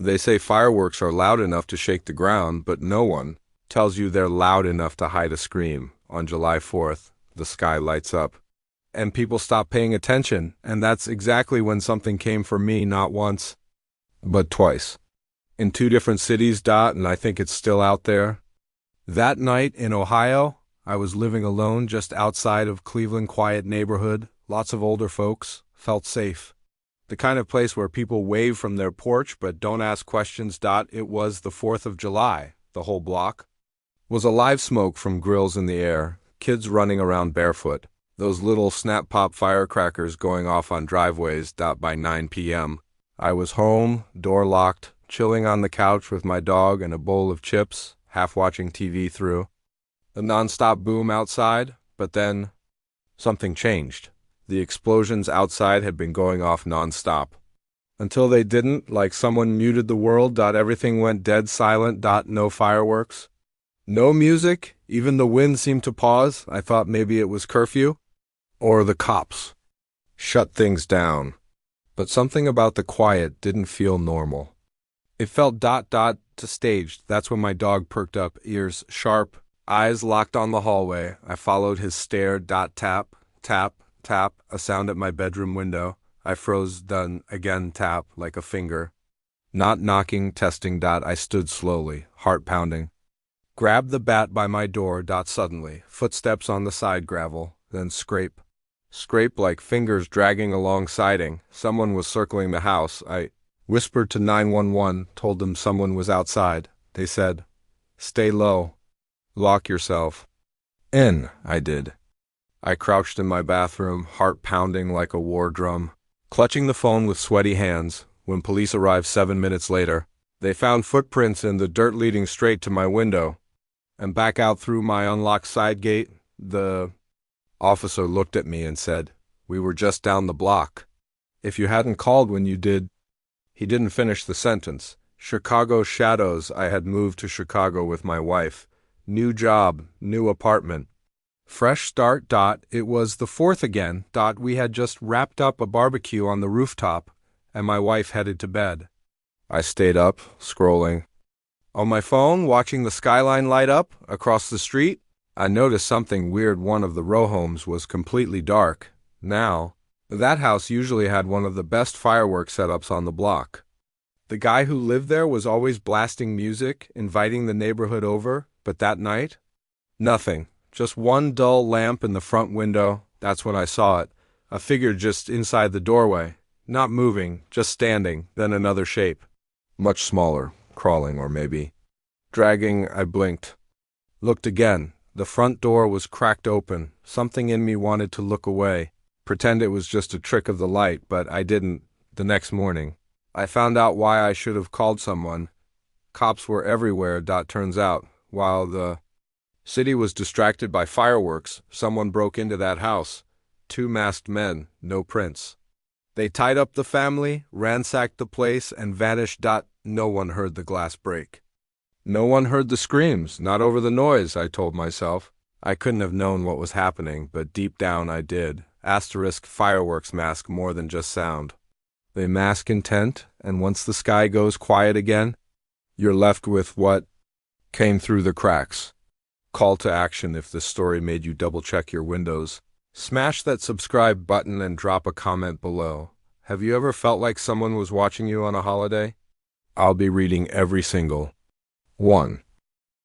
They say fireworks are loud enough to shake the ground, but no one tells you they're loud enough to hide a scream. On July 4th, the sky lights up, and people stop paying attention, and that's exactly when something came for me, not once, but twice. In two different cities, and I think it's still out there. That night in Ohio, I was living alone just outside of Cleveland, quiet neighborhood, lots of older folks, felt safe. The kind of place where people wave from their porch but don't ask questions. It was the 4th of July. The whole block was alive, smoke from grills in the air, kids running around barefoot, those little snap-pop firecrackers going off on driveways. By 9 p.m., I was home, door locked, chilling on the couch with my dog and a bowl of chips, half watching TV through the nonstop boom outside. But then something changed. The explosions outside had been going off nonstop. Until they didn't, like someone muted the world. Everything went dead silent. No fireworks. No music. Even the wind seemed to pause. I thought maybe it was curfew. Or the cops shut things down. But something about the quiet didn't feel normal. It felt to staged. That's when my dog perked up, ears sharp, eyes locked on the hallway. I followed his stare. Tap, tap, tap, a sound at my bedroom window. I froze. Done. Again, tap, like a finger. Not knocking, testing. I stood slowly, heart pounding. Grabbed the bat by my door. Suddenly, footsteps on the side gravel, then scrape. Scrape like fingers dragging along siding. Someone was circling the house. I whispered to 911, told them someone was outside. They said, "Stay low. Lock yourself." In, I did. I crouched in my bathroom, heart pounding like a war drum, clutching the phone with sweaty hands. When police arrived 7 minutes later, they found footprints in the dirt leading straight to my window and back out through my unlocked side gate. The officer looked at me and said, "We were just down the block. If you hadn't called when you did..." He didn't finish the sentence. Chicago shadows. I had moved to Chicago with my wife. New job, new apartment. Fresh start. It was the 4th again. We had just wrapped up a barbecue on the rooftop, and my wife headed to bed. I stayed up, scrolling on my phone, watching the skyline light up across the street. I noticed something weird. One of the row homes was completely dark. Now, that house usually had one of the best fireworks setups on the block. The guy who lived there was always blasting music, inviting the neighborhood over, but that night, nothing. Just one dull lamp in the front window. That's when I saw it. A figure just inside the doorway. Not moving, just standing, then another shape. Much smaller, crawling or maybe dragging. I blinked. Looked again. The front door was cracked open. Something in me wanted to look away, pretend it was just a trick of the light, but I didn't. The next morning, I found out why I should have called someone. Cops were everywhere. Turns out, while the city was distracted by fireworks, someone broke into that house. 2 masked men, no prints. They tied up the family, ransacked the place, and vanished. No one heard the glass break. No one heard the screams, not over the noise, I told myself. I couldn't have known what was happening, but deep down I did. Fireworks mask more than just sound. They mask intent, and once the sky goes quiet again, you're left with what came through the cracks. Call to action: if this story made you double-check your windows, smash that subscribe button and drop a comment below. Have you ever felt like someone was watching you on a holiday? I'll be reading every single one.